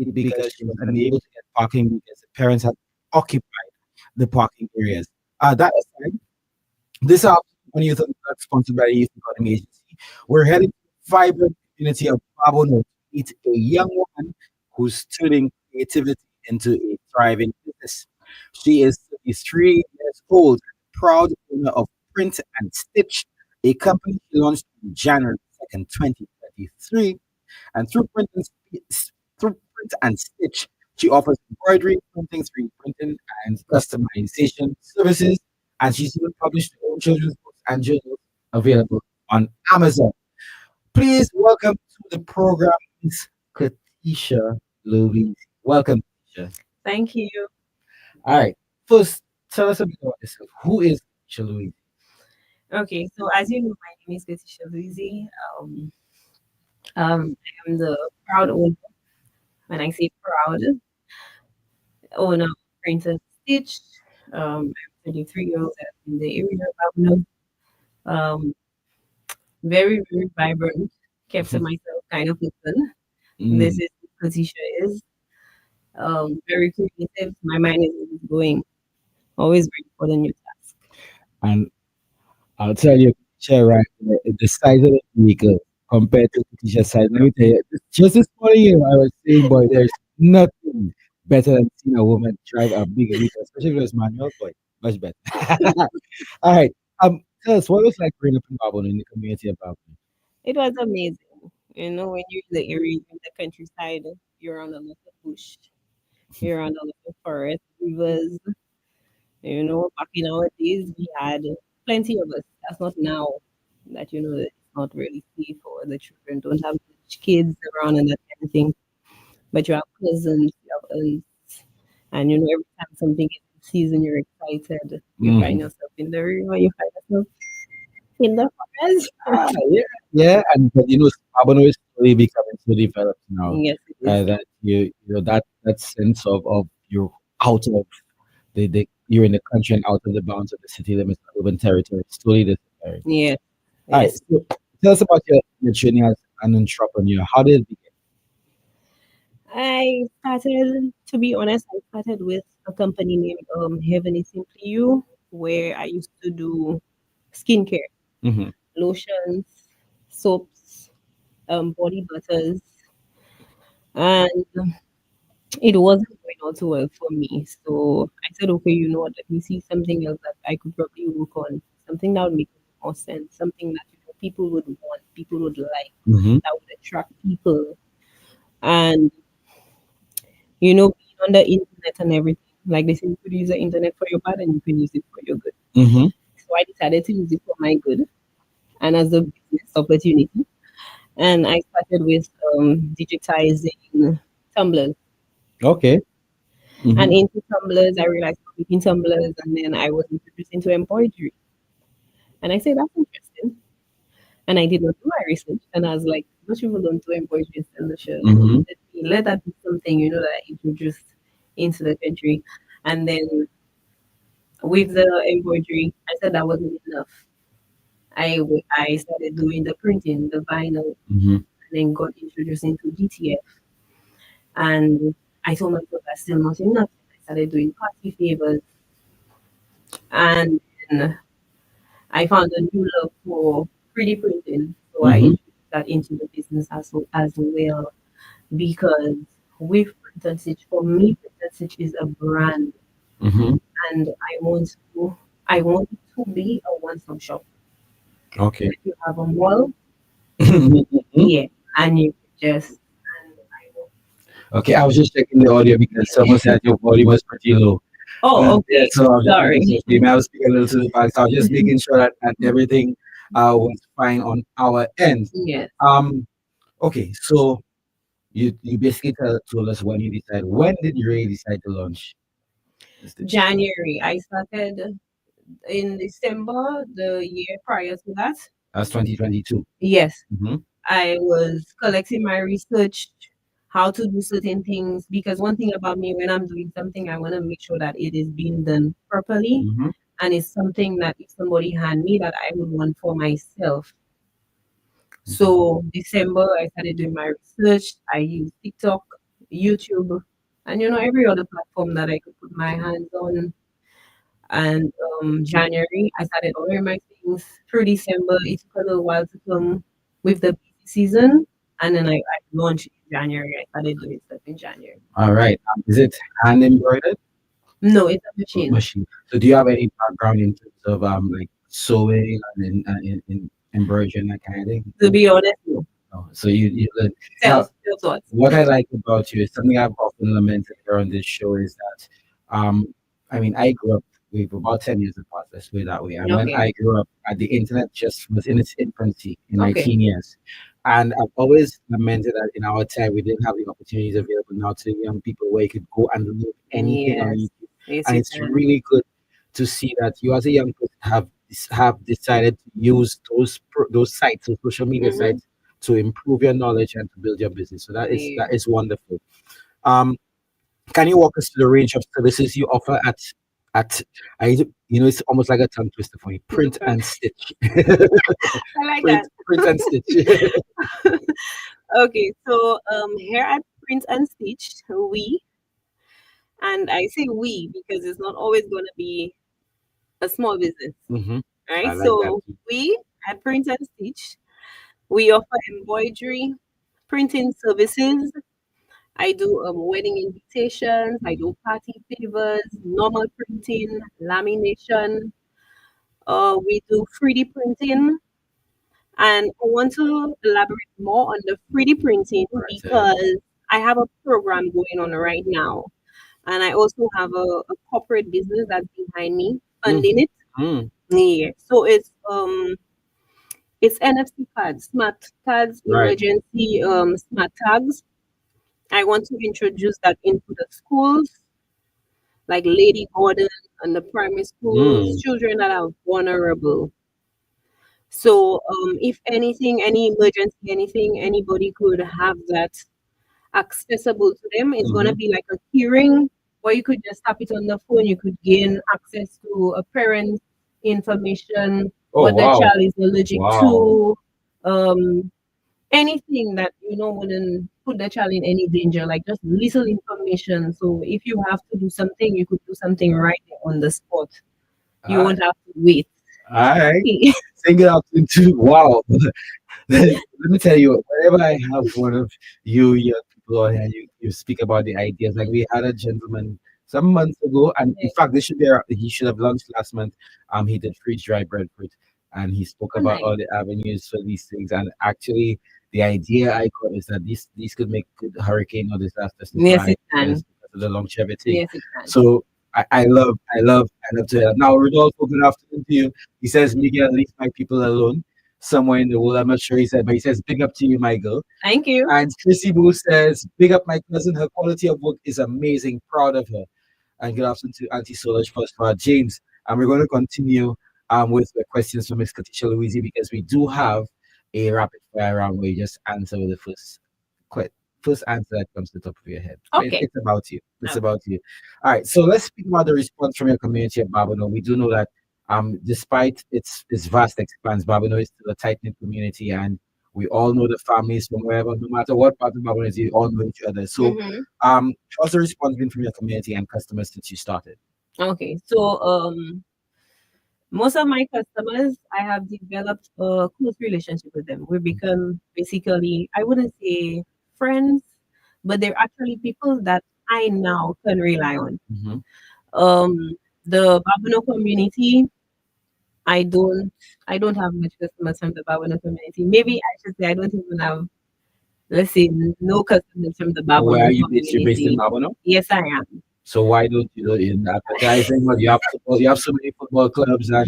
it because she was unable to get parking because the parents had occupied the parking areas. That aside, this afternoon, Youth Unplugged, sponsored by the Youth Economy Agency, we're heading to the vibrant community of Babono to meet a young woman who's turning creativity into a thriving business. She is 33 years old, proud owner of Print and Stitch, a company she launched on January 2nd, 2023. And through Print and Stitch, she offers embroidery, printing, 3D printing, and customization services. And she's even published her own children's books and journals available on Amazon. Please welcome to the program Miss Kertisher Louisy. Welcome, Kertisher. Thank you. All right. First, tell us a bit about yourself. Who is Kertisher Louisy? Okay, so as you know, my name is Kertisher Louisy. I am the proud owner. When I say proud, owner of Printer Stitch. I'm 23 years old in the area of Avenue. Um, very, very vibrant. Kept to myself kind of person. This Mm, is who Kertisher is. Very creative. My mind is always going, always ready for the new task. and I'll tell you, Kertisher, right, the size of the vehicle compared to Kertisher's size. Let me tell you, just this morning, I was saying, boy, there's nothing better than seeing a woman drive a big vehicle, especially if it was manual, boy, much better. All right. Tell us, what was like growing up in Babylon, in the community of Babylon? It was amazing. You know, when you're in the area, in the countryside, you're on a lot of bush, you're on a lot of forest, rivers. You know, back in our days, we had plenty of us. That's not now that you know that it's not really safe or the children don't have much kids around and that kind of thing. But you have cousins, you have aunts, and you know, every time something is in season, you're excited. You find Mhm. yourself in the river, you find yourself in the forest. Yeah, yeah, and but Babylon is slowly becoming so developed now Yes, it is. that that sense of you're out of you're in the country and out of the bounds of the city limits, urban territory, slowly disappearing. Yes, All right, yes. so tell us about your journey as an entrepreneur. How did it begin? I started, to be honest, I started with a company named Heaven is Simply You, where I used to do skincare, Hmm. lotions, soaps, body butters, and it wasn't going out too well for me. So I said, okay, you know what, let me see something else that I could probably work on, something that would make more sense, something that people would want, people would like, Hmm. that would attract people. And being on the internet and everything. Like they say, you could use the internet for your bad and you can use it for your good. Hmm. So I decided to use it for my good and as a business opportunity. And I started with digitizing tumblers. Okay. And Hmm. into tumblers, I realized making tumblers, and then I was introduced into embroidery. And I said, that's interesting. And I did not do my research. And I was like, most people don't do embroidery and sell the shirt. Hmm. Let that be something, that I introduced into the country. And then with the embroidery, I said that wasn't enough. I started doing the printing, the vinyl, Hmm. and then got introduced into DTF. And I told myself that's still not enough. I started doing party favors, and then I found a new love for 3D printing. So I Hmm. introduced that into the business as well because with Print and Stitch, for me, Print and Stitch is a brand, Hmm. and I want it to be a one-stop shop. Okay. If you have a mall, Mhm. yeah, and you just and Okay, I was just checking the audio because someone said your volume was pretty low. oh, Yeah, okay, so I was just making sorry. sure. You may have speaking a little to the back, so I was just making sure that everything was fine on our end. Yes, Um, okay, so you basically told us when you decide. When did you really decide to launch the Stitch? January. I started in December the year prior to that. That's 2022. Yes, Mm-hmm. I was collecting my research, how to do certain things, because one thing about me, when I'm doing something, I want to make sure that it is being done properly, Mm-hmm. and it's something that if somebody hand me that I would want for myself. Mm-hmm. So December, I started doing my research. I used TikTok. YouTube, and every other platform that I could put my hands on. And January, I started ordering my things through December. It took a little while to come with the busy season, and then I launched in January. I started doing stuff in January. All right. Is it hand embroidered No, it's a or machine. machine? So do you have any background in terms of like sewing and in embroidery and that kind of thing? To be honest, no. Oh, so you learn. Tell Now, tell thoughts. what I like about you is something I've often lamented here on this show is that, um, I mean, I grew up with about 10 years apart, let's put it that way. And when Okay. I grew up, the internet just was in its infancy in my Okay. teen years. And I've always lamented that in our time, we didn't have the opportunities available now to young people where you could go and learn anything on Yes. YouTube. Yes, And you it's can. really good to see that you as a young person have decided to use those sites, those social media Mm-hmm. sites, to improve your knowledge and to build your business. So that Yeah. is wonderful. Um, can you walk us through the range of services you offer at it's almost like a tongue twister for you. Print Okay. and stitch. I like print that. print and stitch. Okay, so here at Print and Stitch, and I say we because it's not always going to be a small business, Hmm. I right? like that. So we at Print and Stitch, we offer embroidery, printing services. I do wedding invitations. I do party favors, normal printing, lamination. We do 3D printing, and I want to elaborate more on the 3D printing All right, because I have a program going on right now, and I also have a corporate business that's behind me mm, funding it. mm, Yeah, so it's NFC cards, smart cards, right. emergency smart tags. I want to introduce that into the schools, like Lady Gordon and the primary schools, Mm, children that are vulnerable. So, if anything, any emergency, anything, anybody could have that accessible to them. It's gonna hmm. be like a hearing, or you could just tap it on the phone. You could gain access to a parent's information, Oh what the wow, child is allergic wow. to, um, anything that wouldn't put the child in any danger, like just little information. So if you have to do something, you could do something right there on the spot. You All won't have to wait. right. Sing it out into wow. Let me tell you, whenever I have one of you young people on here, you speak about the ideas. Like we had a gentleman some months ago, and in fact, this should be he should have launched last month. He did freeze dried breadfruit, and he spoke Oh, about nice. all the avenues for these things. And actually, the idea I got is that these could make good hurricane or disaster Yes, supply it can. because of the longevity. Yes, it can. So I love to hear that. Now, Rodolfo, good afternoon to you. He says, Miguel, leave my people alone somewhere in the world. I'm not sure he said, but he says, big up to you, my girl. Thank you. And Chrissy Boo says, big up my cousin. Her quality of work is amazing. Proud of her. And good afternoon to Auntie Solange Prosper James. And we're going to continue with the questions from Miss Kertisher Louisy because we do have a rapid fire round where you just answer with the que- first answer that comes to the top of your head. But Okay. it's about you. It's Okay. about you. All right. So let's speak about the response from your community at Babano. We do know that despite its vast expanse, Babano is still a tight knit community, and we all know the families from wherever, no matter what part of Babano is, you all know each other. So, Mm-hmm. how's the response been from your community and customers since you started? Okay. So, most of my customers, I have developed a close relationship with them. We become basically, I wouldn't say friends, but they're actually people that I now can rely on. Mm-hmm. Um, the Babano community, I don't, I don't have much customers from the Babano community. Maybe I should say I don't even have, let's say, no customers from the Where are Babano you based? You're based in community. Babano. Yes, I am. So why don't you do it in advertising? Well, you have football, you have so many football clubs and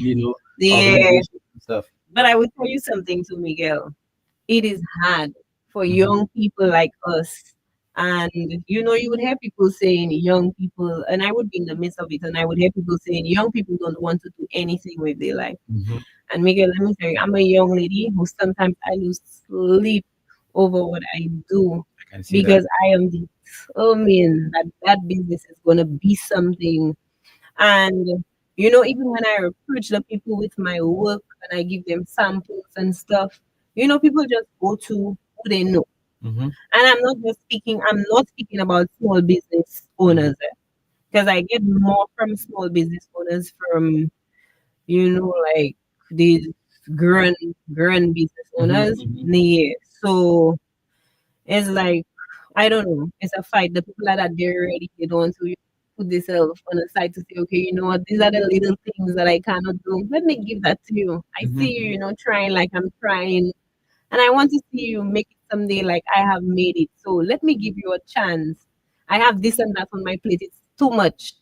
Yeah, organizations and stuff. but I will tell you something too, Miguel. It is hard for Mm-hmm. young people like us. And you would hear people saying young people, and I would be in the midst of it, and I would hear people saying young people don't want to do anything with their life. Mm-hmm. And Miguel, let me tell you, I'm a young lady who sometimes I lose sleep over what I do I can see that. because I am determined that that business is going to be something. And even when I approach the people with my work and I give them samples and stuff, people just go to who they know. Mm-hmm. And I'm not speaking about small business Mm-hmm. owners, because I get more from small business owners from, you know, like these grand, grand business Mm-hmm. owners. Mm-hmm. Yeah. So it's like, I don't know, it's a fight. The people that are there already, they don't want to put themselves on the side to say, okay, you know what, these are the little things that I cannot do. Let me give that to you. I Mm-hmm. see you, trying like I'm trying. And I want to see you make it someday like I have made it. So let me give you a chance. I have this and that on my plate. It's too much.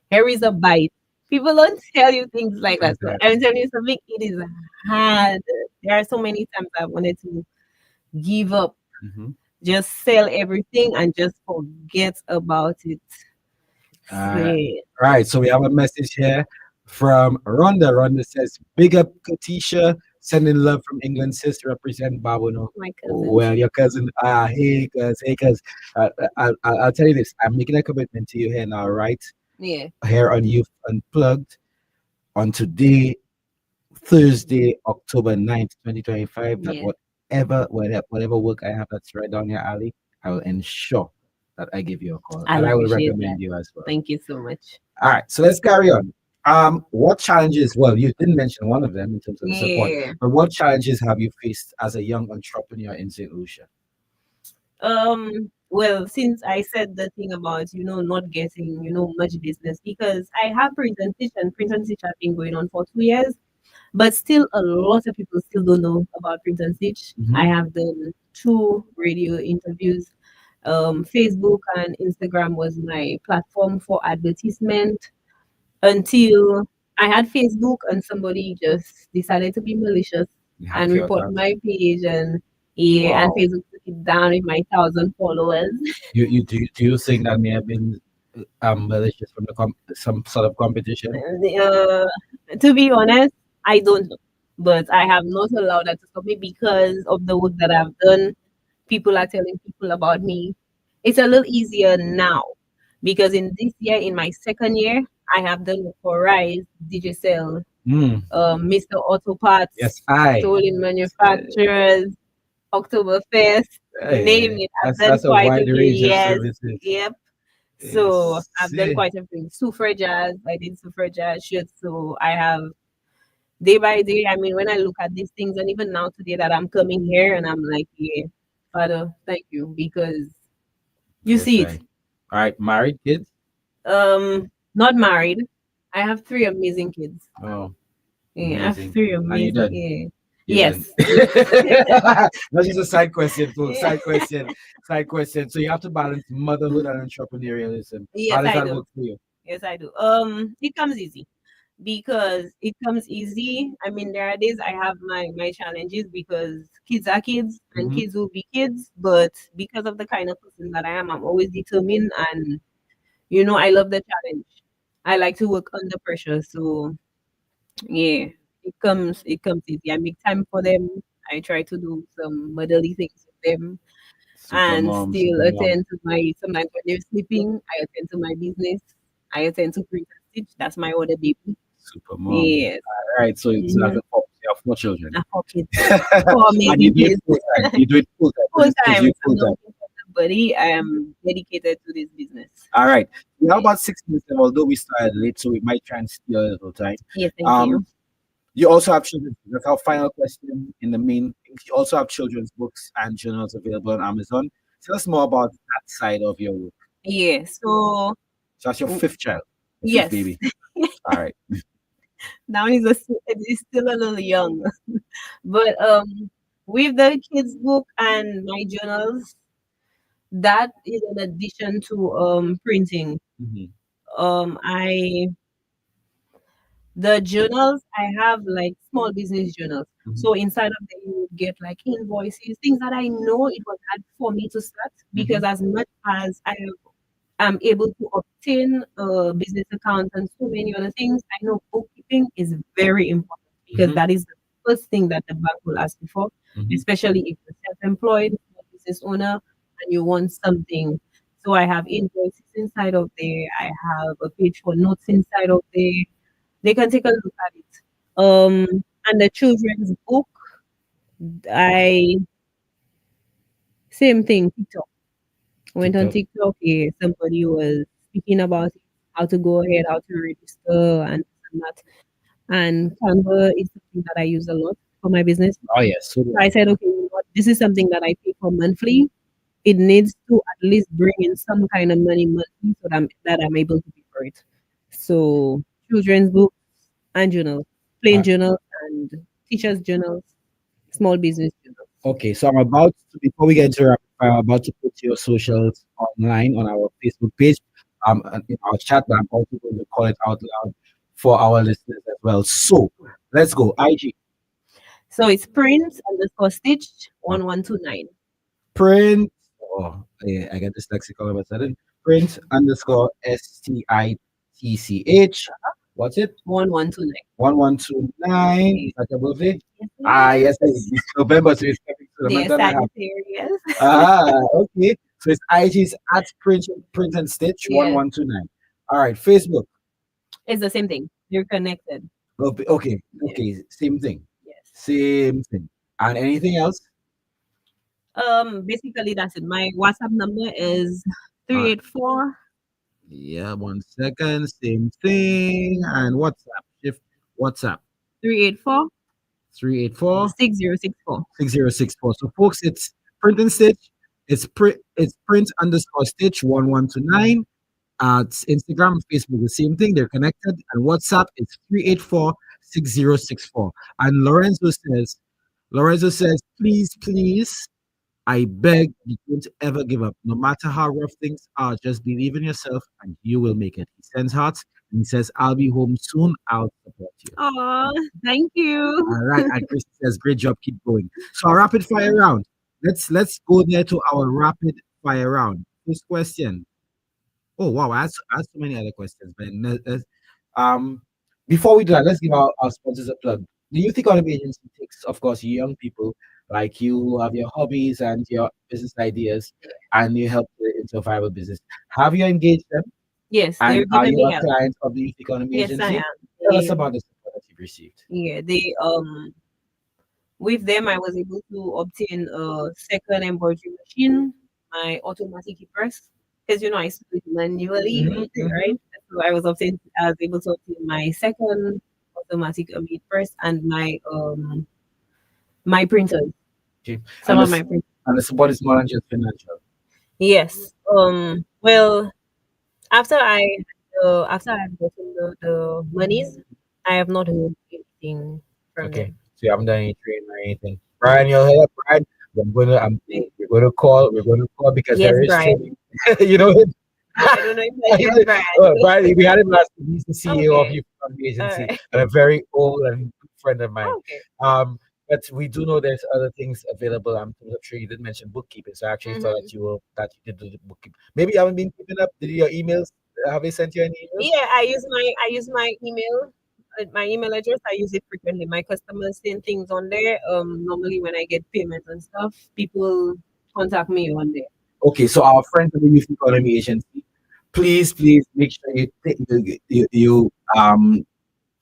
Here is a bite. People don't tell you things like that. So Exactly. I'm telling you something, it is hard. There are so many times I wanted to give up, Mm-hmm. just sell everything and just forget about it. Uh, Say, right. So we have a message here from Rhonda. Rhonda says, "Big up, Katisha. Sending love from England, sis. Represent Babono." my cousin. Well, your cousin. Hey, cuz. I'll tell you this. I'm making a commitment to you here now, right? Yeah, Here on Youth Unplugged on today, Thursday, October 9th, 2025, that yeah. whatever work I have that's right down your alley, I will ensure that I give you a call I and I will appreciate that. recommend you as well. Thank you so much. All right, so let's carry on. What challenges? Well, you didn't mention one of them in terms of the support, Yeah. but what challenges have you faced as a young entrepreneur in St. Lucia? Well, since I said the thing about, not getting, much business, because I have print and stitch have been going on for 2 years, but still a lot of people still don't know about print and stitch. Hmm. I have done two radio interviews. Facebook and Instagram was my platform for advertisement until I had Facebook and somebody just decided to be malicious You and hack your report account. my page, and yeah, and Wow. Facebook took it down with my 1,000 followers. Do you think that may have been malicious from some sort of competition? Uh, to be honest, I don't know, but I have not allowed that to stop me because of the work that I've done. People are telling people about me. It's a little easier now because in this year, in my second year, I have done work for Rise, Digicel, Mm. Mr. Auto Parts, Yes, I. Stolen Manufacturers, Oktoberfest, you name Yeah, it. I've done that's a quite a wide few. range of Yes, services. yep. So Yes. I've done quite a few. Suffragettes, I did suffragette shirts. So I have day by day. I mean, when I look at these things, and even now today that I'm coming here, and I'm like, yeah, Father, thank you because you Yes, see it. I. All right, married kids. Not married. I have three amazing kids. Oh, Yeah, I have amazing. three And you amazing. done. Yeah. You done. Yes. That's just a side question, folks. Side question. Side question. So you have to balance motherhood and entrepreneurialism. How Yes, does I that do. work for you? Yes, I do. It comes easy because it comes easy. I mean, there are days I have my challenges because kids are kids and Hmm. kids will be kids. But because of the kind of person that I am, I'm always determined, and I love the challenge. I like to work under pressure. So yeah, it comes easy. I make time for them. I try to do some motherly things with them Super and mom, still super mom, attend to my sometimes when they're sleeping, I attend to my business. I attend to print and stitch. That's my other baby. super mom. Yes. All right, so it's like Mm-hmm. you have 4 children. I have 4 kids. Four And you amazing do it kids. full time. You do it full time. So Full these kids time. you I'm full not time. working for somebody. I am dedicated to this business. All right. We have about 6 minutes left, although we started late, so we might try and steal a little time. Yeah, thank Um, you. you also have children. That's our final question in the main thing. You also have children's books and journals available on Amazon. Tell us more about that side of your work. Yeah. So So that's your w- fifth child, your fifth yes. baby. All right. Now he's still a little young. But with the kids book and my journals, that is an addition to printing. Mhm. I The journals I have like small business journals. Mhm. So inside of them you would get like invoices, things that I know it was hard for me to start because Mhm. as much as am able to obtain a business account and so many other things, I know bookkeeping is very important because Mhm. that is the first thing that the bank will ask you for, Mhm. especially if you're self-employed, small business owner, and you want something. So I have invoices inside of there. I have a page for notes inside of there. They can take a look at it. And the children's book, I Same thing, TikTok. Went on TikTok. TikTok, somebody was speaking about it, how to go ahead, how to register and this and that. And Canva is something that I use a lot for my business. Oh yes, so do So I said, okay, you know what? This is something that I pay for monthly. It needs to at least bring in some kind of money monthly so that I'm able to pay for it. So children's books and journals, I. plain journals and teachers' journals, small business journals. Okay, so I'm about to, before we get into rapid fire, I'm about to put your socials online on our Facebook page, and in our chat, but I'm also going to call it out loud for our listeners as well. So let's go. IG So it's print underscore stitch uh, 1129. print. Oh, yeah, I get dyslexic all of a sudden. Print underscore STITCH. What's it? 1129. 1129. Is that your birthday? Yes, Ah, yes, yes. it's November, so it's coming to the month Dear and a half. Sagittarius. Ah, okay. So it's IG's at print and stitch Yes. 1129. All right, Facebook. It's the same thing. You're connected. Okay, okay, Yes. okay. Same thing. Yes. Same thing. And anything else? Basically that's it. My WhatsApp number is Uh, 384 yeah, 1 second. Same thing. And WhatsApp. Shift WhatsApp. 384 384 6064. 6064. So folks, it's print and stitch. It's print underscore stitch 1129. Instagram and Facebook, the same thing. They're connected. And WhatsApp is 384 6064. And Lorenzo says, please, please, I beg you don't ever give up. No matter how rough things are, just believe in yourself and you will make it. He sends hearts and he says, I'll be home soon. I'll support you. Oh, thank you. All right. And Chris says, great job. Keep going. So our rapid fire round. Let's go there to our rapid fire round. First question. Oh wow, I had so many other questions, but um, before we do that, let's give our sponsors a plug. The Youth Economy Agency takes, of course, young people like you who have your hobbies and your business ideas, and you help into a viable business. Have you engaged them? Yes, And they're are giving you me a help. client of the Youth Economy Yes, I Agency? am. Tell us They, about the support that you've received. yeah, with them I was able to obtain a second embroidery machine, my automatic press, because I used to do it manually, Mhm, mhm. right? So I was able to obtain my second automatic meat press and my printers, Okay. some And of this my printers. and the support is more than just financial. Yes. Well, after after I've gotten the monies, I have not heard anything from Okay. them. So you haven't done any training or anything. Brian, you're here, Brian. We're gonna call because Yes, there is Brian. training. you know it. I don't know if I should, Brian. Brian, we had him last week. He's the CEO of Okay. Youth Economy All Agency right. and a very old and good friend of mine. Okay. But we do know there's other things available. I'm sure you did mention bookkeeping, so I actually thought Hmm. that you did do the bookkeeping. Maybe you haven't been keeping up. Did your emails have they sent you any emails? Yeah, I use my email, my email address. I use it frequently. My customers send things on there. Normally when I get payments and stuff, people contact me on there. Okay, so our friends at the Youth Economy Agency, please make sure you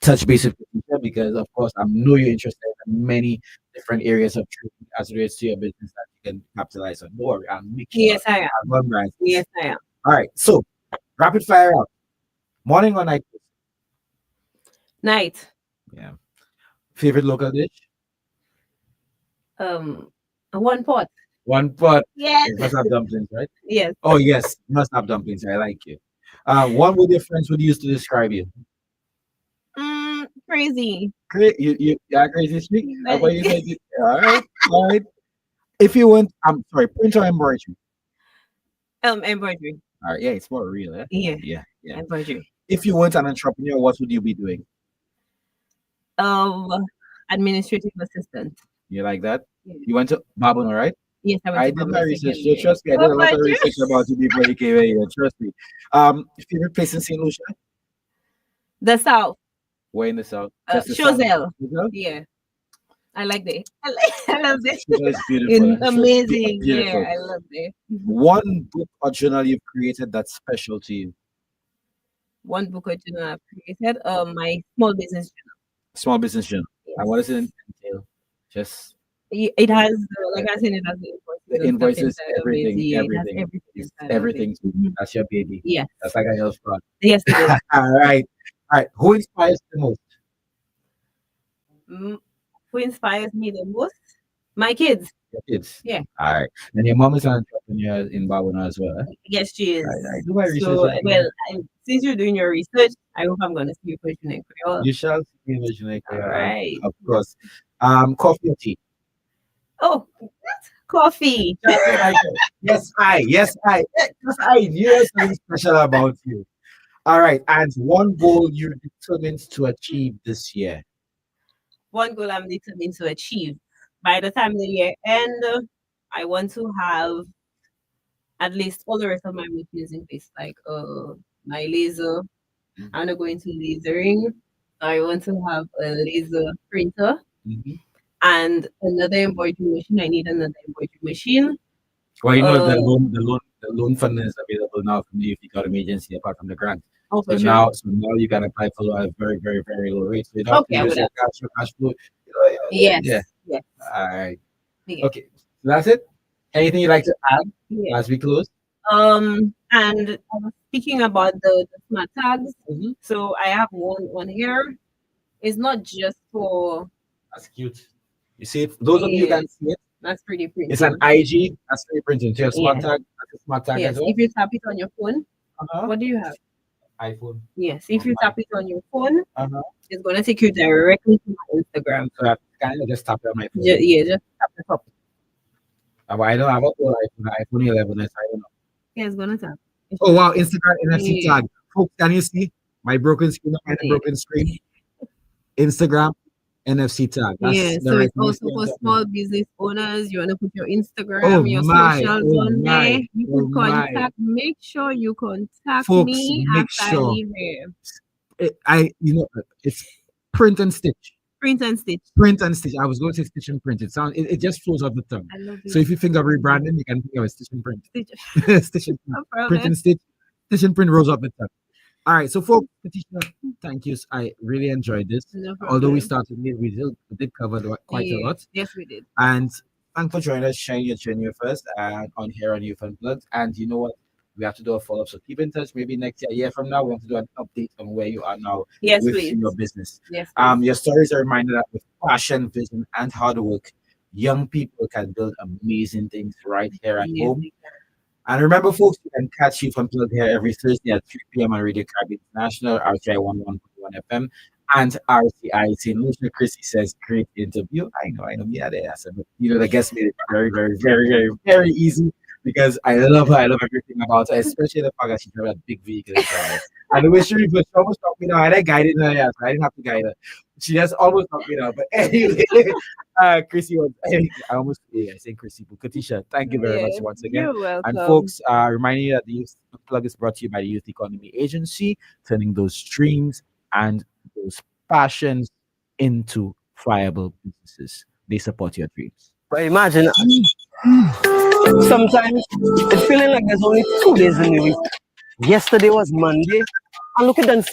touch base with Kertisher because of course I know you're interested in many different areas of training as it relates to your business that you can capitalize on. Don't worry, I'll make sure Yes, I am. I'll run right. Yes, I am. All right, so rapid fire out. Morning or night? Night. Yeah. Favorite local dish? Um, one pot. One pot. Yes. You must have dumplings, right? Yes. Oh yes, you must have dumplings. I like you. One word your friends would use to describe you. Crazy. You are crazy streak. But, What you said? All right, all right. If you want, I'm sorry, print or embroidery. embroidery. All right, yeah, it's more real, eh? Yeah, Yeah, yeah. embroidery. If you weren't an entrepreneur, what would you be doing? Um, administrative assistant. You like that? Yeah. You went to Babylon, all right? Yes, I went I to did my Pablo research. second So year. trust me, I did Oh, a lot but of research about you before you came here. Trust me. Favorite place in St. Lucia? the South. Where in the south? Just the south. Chozel. Brazil? Yeah, I like it. I love it. Brazil is beautiful. It's Eh? So it's amazing. beautiful. Yeah, I love it. One book or journal you've created that's special to you. One book or journal I've created. My small business Small business journal. journal. And what does it Yes. entail? Just It has, like I said, it has the The the stuff invoices, inside of it. everything, Yeah, it has everything. everything It's inside of it. everything. That's your baby. Yes. That's like a health fraud. Yes, it is. All right. All right. Who inspires the most? Mm, who inspires me the most? My kids. Your kids. Yeah. All right. And your mom is an entrepreneur in Babylon as well. Eh? Yes, she is. I do my research. So, well, since you're doing your research, I hope I'm going to see you question in Creole. You shall see me vision, All right. of course. Coffee or tea? Oh, coffee. Yes, I. Yes, I. Yes, I knew there's something special about you. All right. And one goal you're determined to achieve this year. One goal I'm determined to achieve. By the time the year end, I want to have at least all the rest of my machines in place, like my laser. I'm not going to lasering. I want to have a laser printer Mhm. and another embroidery machine. I need another embroidery machine. Well, you know Uh, the loan funding is available now from the Youth Economy Agency apart from the grant. oh, So for sure. now you can apply for a very, very, very low rate. So you don't have to Okay, I use would your have. cash flow. Yes. Yeah. Yes. All right. Yeah. Okay. So that's it. Anything you'd like to add Yeah. as we close? And I was speaking about the smart tags. Mhm. So I have one here. It's not just for That's cute. You see it? Those of you who yes, can see it, that's pretty it's an printing. IG. That's very printing. So your smart Yes. tag. That's a smart tag as Yes. well. If you tap it on your phone, Uh-huh. what do you have? iPhone. Yes. If Oh you my. tap it on your phone, Uh-huh. it's gonna take you directly to my Instagram. So I kind of just tap it on my phone. Yeah, just tap the top. But I don't have a full iPhone 11. So I don't know. Yeah, it's gonna tap. Oh wow, Instagram NFC Yeah. tag. Folks, can you see my broken screen? My Yeah. broken screen. Instagram NFC tag. Yeah, That's the so right it's thing to also say on for top now. small business owners. You want to put your Oh Instagram, your my, socials oh on my, there. You oh could my. contact. Make sure you contact Folks, me make after I sure leave here. it's print and stitch. Print and stitch. Print and stitch. I was going to say stitch and print. It just flows off the tongue. I love So it. if you think of rebranding, you can think of a stitch and print. Stitch. Stitch and No print. Print problem. and stitch and print rolls off the tongue. All right, so folks, Kertisher, thank you. I really enjoyed this. No Although we problem. started late, we did cover quite a Yeah. lot. Yes, we did. And thanks for joining us, sharing your journey with us and on here on Youth Unplugged. And you know what? We have to do a follow up. So keep in touch. Maybe next year, a year from now, we have to do an update on where you are now Yes, with please. your business. Yes, please. Your stories are a reminder that with passion, vision, and hard work, young people can build amazing things right here at Yes, home. we can. And remember, folks, you can catch Youth Unplugged here every Thursday at 3 p.m. on Radio Caribbean International, RTI 101.1 FM, and RTI St. Lucia. Chrissy says, great interview. I know, yeah, they asked, but the guest made it very, very, very, very, very easy because I love her. I love everything about her, especially the fact that she drives a big vehicle in front of her. And the way she almost knocked me down. I didn't guide her, yeah, so I didn't have to guide her. She just almost knocked me down. But anyway, Chrissy was, I almost, I say Chrissy, but Kertisher, thank you very much Yeah, once again. you're And welcome. folks, reminding you that the Youth Plug is brought to you by the Youth Economy Agency, turning those dreams and those passions into viable businesses. They support your dreams. But imagine, sometimes it's feeling like there's only 2 days in the week. Yesterday was Monday, and look at them